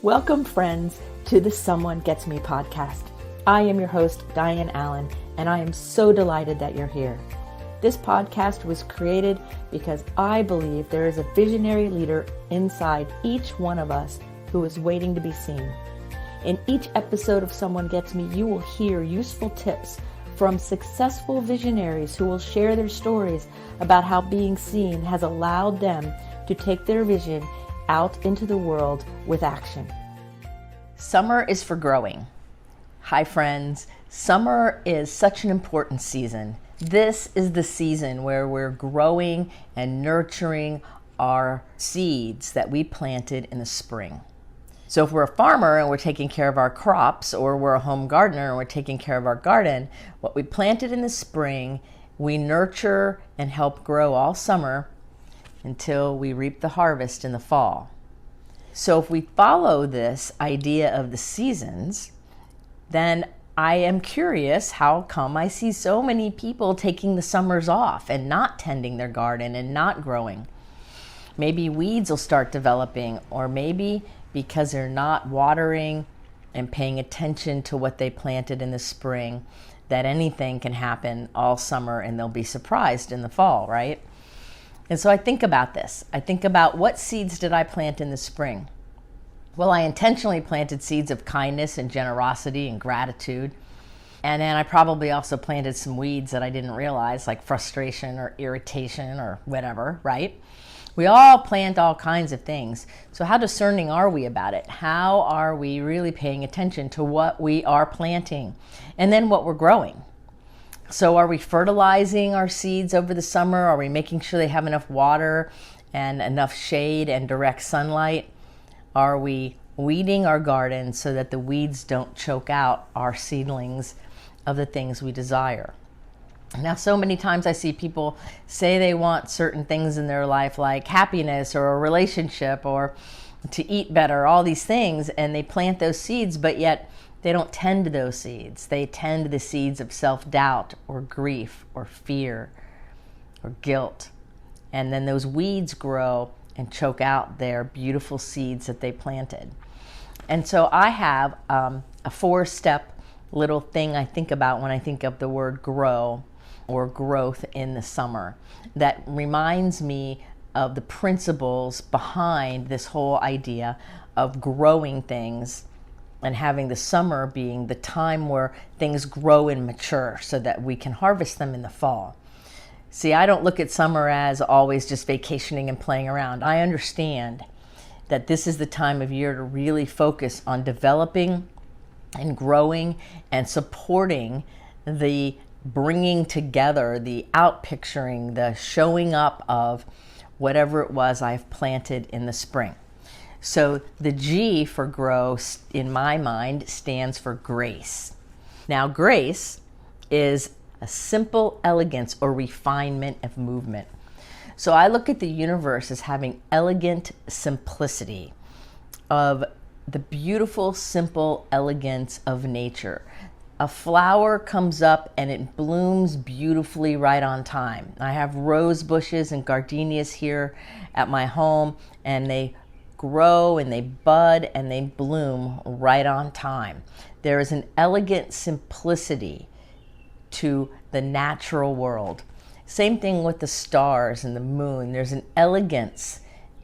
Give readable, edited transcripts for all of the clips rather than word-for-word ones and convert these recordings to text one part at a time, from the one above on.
Welcome, friends, to the Someone Gets Me podcast. I am your host, Dianne Allen, and I am so delighted that you're here. This podcast was created because I believe there is a visionary leader inside each one of us who is waiting to be seen. In each episode of Someone Gets Me, you will hear useful tips from successful visionaries who will share their stories about how being seen has allowed them to take their vision out into the world with action. Summer is for growing. Hi friends, summer is such an important season. This is the season where we're growing and nurturing our seeds that we planted in the spring. So if we're a farmer and we're taking care of our crops, or we're a home gardener and we're taking care of our garden, what we planted in the spring, we nurture and help grow all summer until we reap the harvest in the fall. So if we follow this idea of the seasons, then I am curious how come I see so many people taking the summers off and not tending their garden and not growing. Maybe weeds will start developing, or maybe because they're not watering and paying attention to what they planted in the spring, that anything can happen all summer and they'll be surprised in the fall, right? And so I think about this. I think about, what seeds did I plant in the spring? Well, I intentionally planted seeds of kindness and generosity and gratitude. And then I probably also planted some weeds that I didn't realize, like frustration or irritation or whatever, right? We all plant all kinds of things. So how discerning are we about it? How are we really paying attention to what we are planting and then what we're growing? So are we fertilizing our seeds over the summer? Are we making sure they have enough water and enough shade and direct sunlight? Are we weeding our garden so that the weeds don't choke out our seedlings of the things we desire? Now, so many times I see people say they want certain things in their life, like happiness or a relationship or to eat better, all these things, and they plant those seeds, but yet they don't tend to those seeds. They tend to the seeds of self-doubt or grief or fear or guilt. And then those weeds grow and choke out their beautiful seeds that they planted. And so I have a 4-step little thing I think about when I think of the word grow or growth in the summer, that reminds me of the principles behind this whole idea of growing things and having the summer being the time where things grow and mature so that we can harvest them in the fall. See, I don't look at summer as always just vacationing and playing around. I understand that this is the time of year to really focus on developing and growing and supporting the bringing together, the outpicturing, the showing up of whatever it was I've planted in the spring. So the G for grow, in my mind, stands for grace. Now, grace is a simple elegance or refinement of movement. So I look at the universe as having elegant simplicity, of the beautiful, simple elegance of nature. A flower comes up and it blooms beautifully right on time. I have rose bushes and gardenias here at my home, and they grow and they bud and they bloom right on time. There is an elegant simplicity to the natural world. Same thing with the stars and the moon. There's an elegance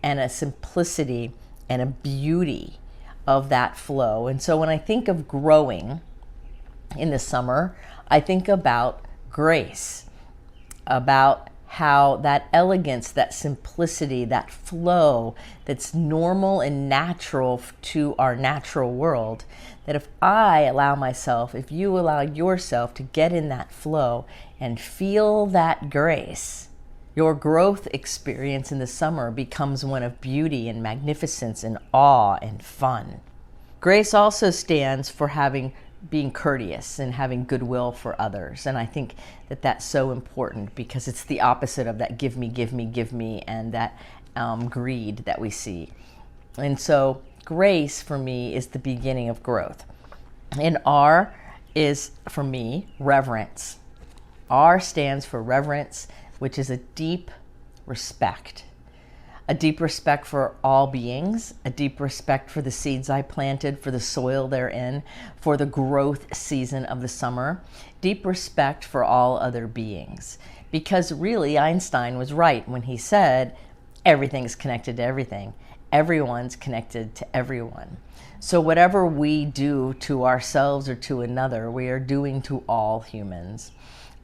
and a simplicity and a beauty of that flow. And so when I think of growing in the summer, I think about grace, about how that elegance, that simplicity, that flow that's normal and natural to our natural world, that if I allow myself, if you allow yourself to get in that flow and feel that grace, your growth experience in the summer becomes one of beauty and magnificence and awe and fun. Grace also stands for being courteous and having goodwill for others. And I think that that's so important because it's the opposite of that give me, give me, give me, and that greed that we see. And so grace for me is the beginning of growth. And R is, for me, reverence. R stands for reverence, which is a deep respect. a deep respect for all beings, a deep respect for the seeds I planted, for the soil they're in, for the growth season of the summer, deep respect for all other beings. Because really, Einstein was right when he said, everything's connected to everything. Everyone's connected to everyone. So whatever we do to ourselves or to another, we are doing to all humans,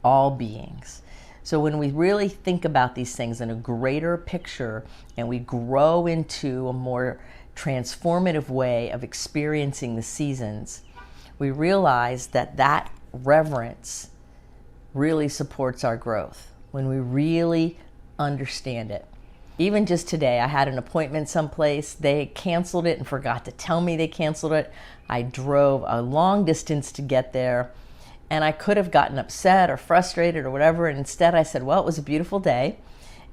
all beings. So when we really think about these things in a greater picture and we grow into a more transformative way of experiencing the seasons, we realize that that reverence really supports our growth when we really understand it. Even just today, I had an appointment someplace. They canceled it and forgot to tell me they canceled it. I drove a long distance to get there. And I could have gotten upset or frustrated or whatever. And instead I said, well, it was a beautiful day.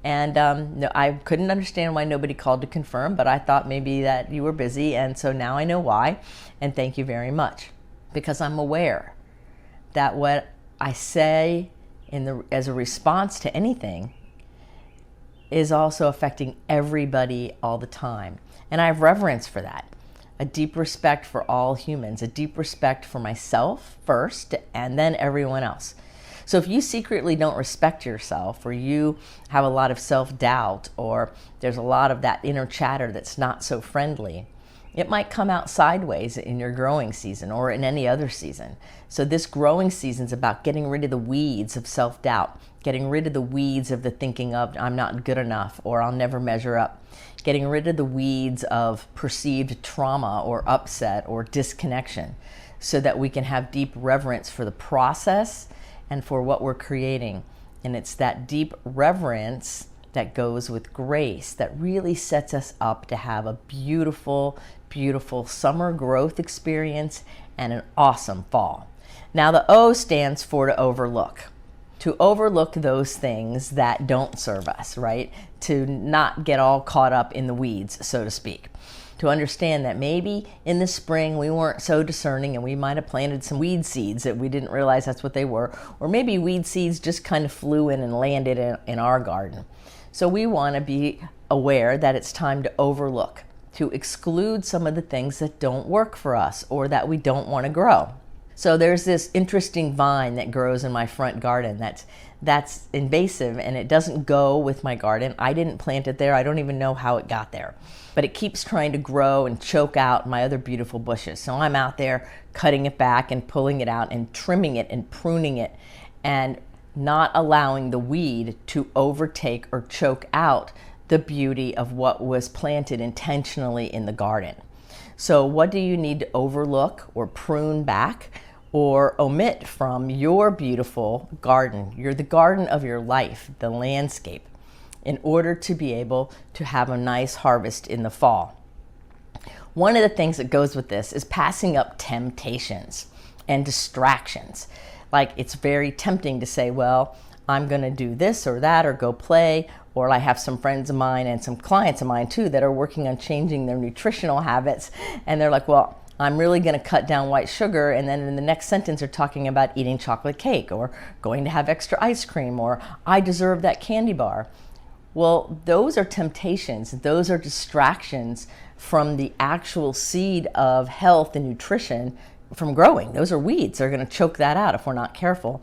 And no, I couldn't understand why nobody called to confirm, but I thought maybe that you were busy. And so now I know why. And thank you very much. Because I'm aware that what I say as a response to anything is also affecting everybody all the time. And I have reverence for that. A deep respect for all humans, a deep respect for myself first, and then everyone else. So if you secretly don't respect yourself, or you have a lot of self-doubt, or there's a lot of that inner chatter that's not so friendly, it might come out sideways in your growing season or in any other season. So this growing season is about getting rid of the weeds of self-doubt, getting rid of the weeds of the thinking of I'm not good enough or I'll never measure up, getting rid of the weeds of perceived trauma or upset or disconnection, so that we can have deep reverence for the process and for what we're creating. And it's that deep reverence that goes with grace that really sets us up to have a beautiful, beautiful summer growth experience and an awesome fall. Now the O stands for to overlook. To overlook those things that don't serve us, right? To not get all caught up in the weeds, so to speak. To understand that maybe in the spring we weren't so discerning and we might have planted some weed seeds that we didn't realize that's what they were. Or maybe weed seeds just kind of flew in and landed in our garden. So we want to be aware that it's time to overlook, to exclude some of the things that don't work for us or that we don't want to grow. So there's this interesting vine that grows in my front garden that's invasive and it doesn't go with my garden. I didn't plant it there. I don't even know how it got there. But it keeps trying to grow and choke out my other beautiful bushes. So I'm out there cutting it back and pulling it out and trimming it and pruning it and not allowing the weed to overtake or choke out the beauty of what was planted intentionally in the garden. So what do you need to overlook or prune back or omit from your beautiful garden? You're the garden of your life, the landscape, in order to be able to have a nice harvest in the fall. One of the things that goes with this is passing up temptations and distractions. Like it's very tempting to say, well, I'm going to do this or that or go play. Or I have some friends of mine and some clients of mine too that are working on changing their nutritional habits. And they're like, well, I'm really going to cut down white sugar. And then in the next sentence, they're talking about eating chocolate cake or going to have extra ice cream or I deserve that candy bar. Well, those are temptations. Those are distractions from the actual seed of health and nutrition from growing. Those are weeds. They're going to choke that out if we're not careful.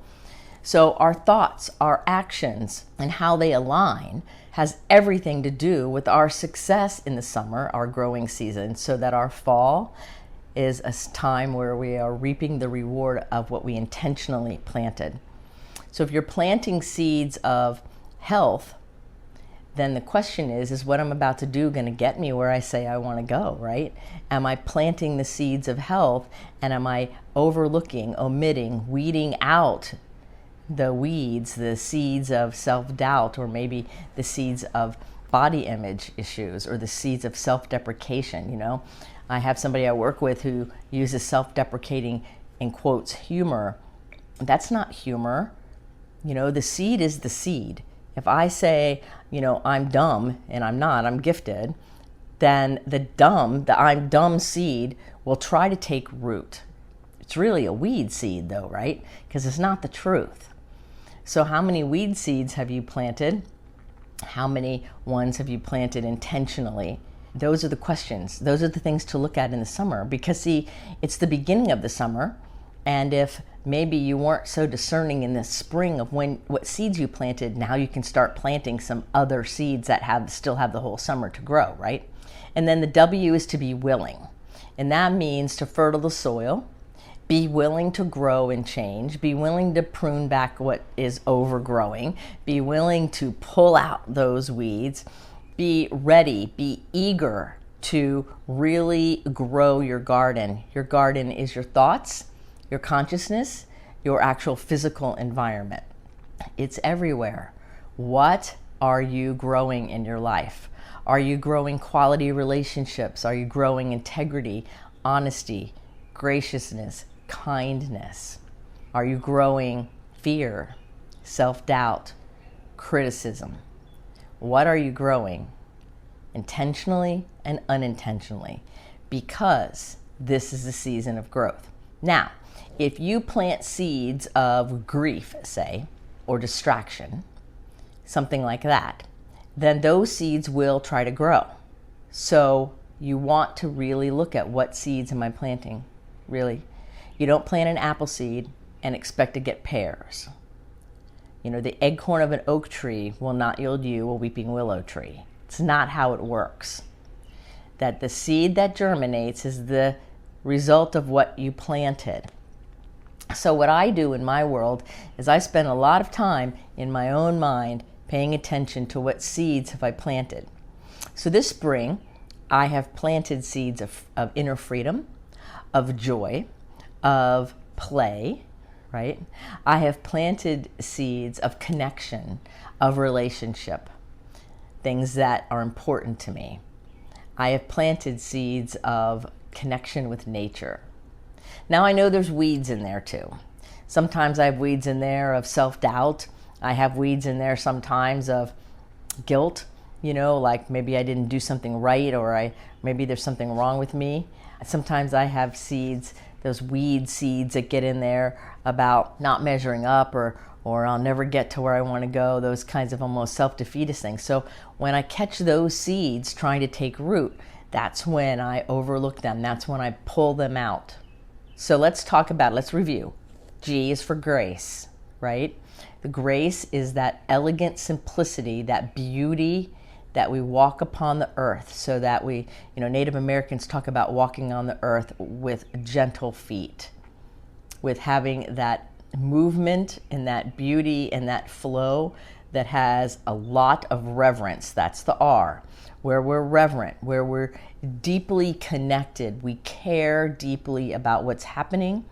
So our thoughts, our actions, and how they align has everything to do with our success in the summer, our growing season, so that our fall is a time where we are reaping the reward of what we intentionally planted. So if you're planting seeds of health, then the question is what I'm about to do going to get me where I say I want to go, right? Am I planting the seeds of health and am I overlooking, omitting, weeding out the weeds, the seeds of self-doubt, or maybe the seeds of body image issues or the seeds of self-deprecation, you know? I have somebody I work with who uses self-deprecating, in quotes, humor. That's not humor. You know, the seed is the seed. If I say, you know, I'm dumb and I'm not, I'm gifted, then the I'm dumb seed will try to take root. It's really a weed seed though, right? Because it's not the truth. So how many weed seeds have you planted? How many ones have you planted intentionally? Those are the questions. Those are the things to look at in the summer, because see, it's the beginning of the summer. And if maybe you weren't so discerning in the spring of what seeds you planted, now you can start planting some other seeds that still have the whole summer to grow, right? And then the W is to be willing. And that means to fertile the soil, be willing to grow and change, be willing to prune back what is overgrowing, be willing to pull out those weeds, be ready, be eager to really grow your garden. Your garden is your thoughts, your consciousness, your actual physical environment. It's everywhere. What are you growing in your life? Are you growing quality relationships? Are you growing integrity, honesty, graciousness, kindness? Are you growing fear, self-doubt, criticism? What are you growing intentionally and unintentionally? Because this is the season of growth. Now, if you plant seeds of grief, say, or distraction, something like that, then those seeds will try to grow. So you want to really look at what seeds am I planting, really. You don't plant an apple seed and expect to get pears. You know, the acorn of an oak tree will not yield you a weeping willow tree. It's not how it works. That the seed that germinates is the result of what you planted. So what I do in my world is I spend a lot of time in my own mind paying attention to what seeds have I planted. So this spring, I have planted seeds of inner freedom, of joy, of play, right? I have planted seeds of connection, of relationship, things that are important to me. I have planted seeds of connection with nature. Now I know there's weeds in there too. Sometimes I have weeds in there of self-doubt. I have weeds in there sometimes of guilt, you know, like maybe I didn't do something right, or maybe there's something wrong with me. Sometimes I have seeds, those weed seeds that get in there about not measuring up, or I'll never get to where I want to go, those kinds of almost self-defeatist things. So when I catch those seeds trying to take root, that's when I overlook them. That's when I pull them out. So let's review. G is for grace, right? The grace is that elegant simplicity, that beauty that we walk upon the earth, so that we, you know, Native Americans talk about walking on the earth with gentle feet, with having that movement and that beauty and that flow that has a lot of reverence. That's the R, where we're reverent, where we're deeply connected. We care deeply about what's happening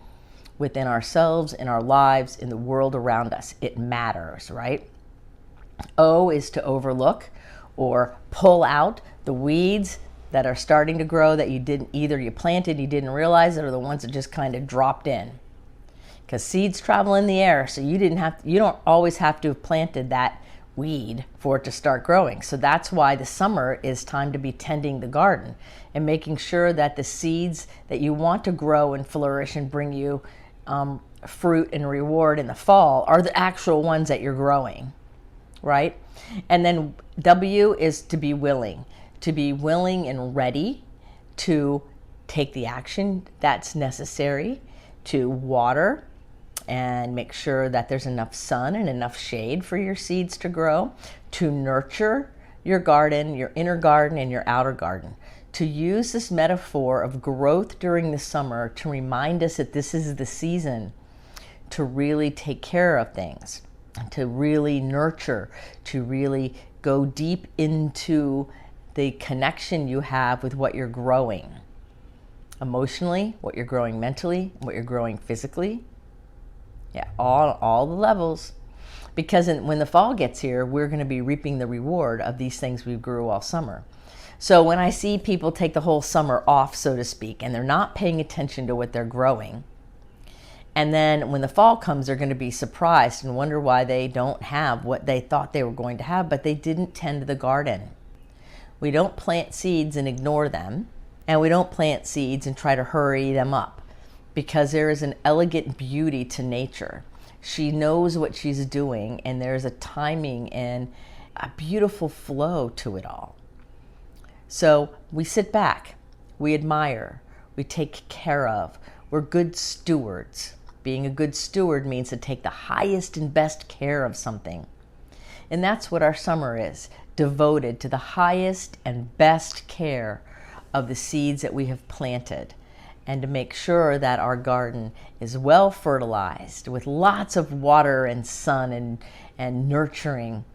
within ourselves, in our lives, in the world around us. It matters, right? O is to overlook or pull out the weeds that are starting to grow that you planted, you didn't realize it, or the ones that just kind of dropped in. Because seeds travel in the air, so you don't always have to have planted that weed for it to start growing. So that's why the summer is time to be tending the garden and making sure that the seeds that you want to grow and flourish and bring you fruit and reward in the fall are the actual ones that you're growing, right? And then W is to be willing and ready to take the action that's necessary to water and make sure that there's enough sun and enough shade for your seeds to grow, to nurture your garden, your inner garden and your outer garden. To use this metaphor of growth during the summer to remind us that this is the season to really take care of things, to really nurture, to really go deep into the connection you have with what you're growing emotionally, what you're growing mentally, what you're growing physically. Yeah, all the levels. Because when the fall gets here, we're going to be reaping the reward of these things we grew all summer. So when I see people take the whole summer off, so to speak, and they're not paying attention to what they're growing, and then when the fall comes, they're going to be surprised and wonder why they don't have what they thought they were going to have, but they didn't tend to the garden. We don't plant seeds and ignore them, and we don't plant seeds and try to hurry them up, because there is an elegant beauty to nature. She knows what she's doing, and there's a timing and a beautiful flow to it all. So we sit back, we admire, we take care of, we're good stewards. Being a good steward means to take the highest and best care of something. And that's what our summer is, devoted to the highest and best care of the seeds that we have planted, and to make sure that our garden is well fertilized with lots of water and sun and nurturing,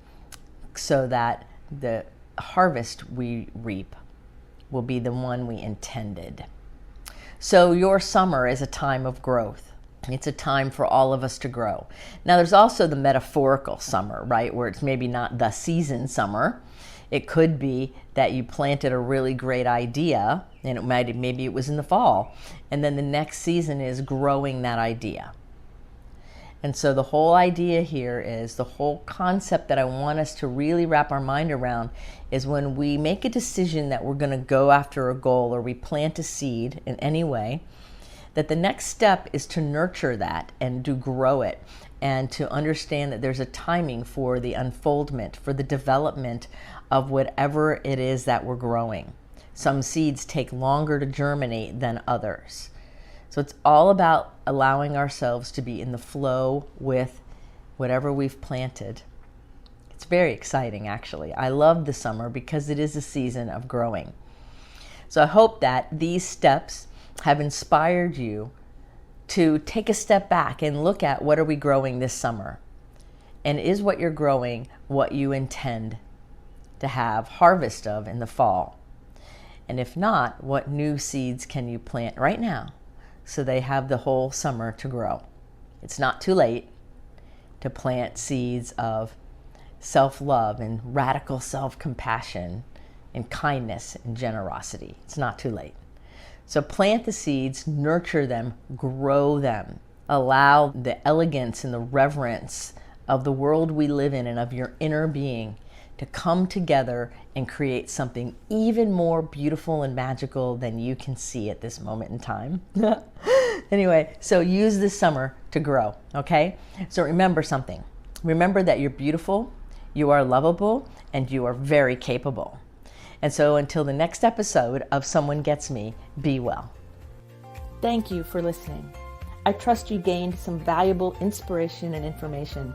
so that the harvest we reap will be the one we intended. So your summer is a time of growth. It's a time for all of us to grow. Now there's also the metaphorical summer, right? Where it's maybe not the season summer. It could be that you planted a really great idea, and maybe it was in the fall, and then the next season is growing that idea. And so the whole idea here is, the whole concept that I want us to really wrap our mind around is, when we make a decision that we're going to go after a goal, or we plant a seed in any way, that the next step is to nurture that and to grow it, and to understand that there's a timing for the unfoldment, for the development of whatever it is that we're growing. Some seeds take longer to germinate than others. So it's all about allowing ourselves to be in the flow with whatever we've planted. It's very exciting, actually. I love the summer because it is a season of growing. So I hope that these steps have inspired you to take a step back and look at, what are we growing this summer? And is what you're growing what you intend to have harvest of in the fall? And if not, what new seeds can you plant right now so they have the whole summer to grow? It's not too late to plant seeds of self-love and radical self-compassion and kindness and generosity. It's not too late. So plant the seeds, nurture them, grow them. Allow the elegance and the reverence of the world we live in and of your inner being to come together and create something even more beautiful and magical than you can see at this moment in time. Anyway, so use this summer to grow, okay? So remember something. Remember that you're beautiful, you are lovable, and you are very capable. And so until the next episode of Someone Gets Me, be well. Thank you for listening. I trust you gained some valuable inspiration and information.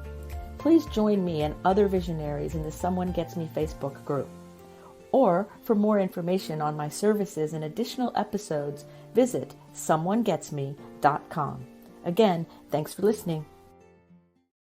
Please join me and other visionaries in the Someone Gets Me Facebook group. Or for more information on my services and additional episodes, visit someonegetsme.com. Again, thanks for listening.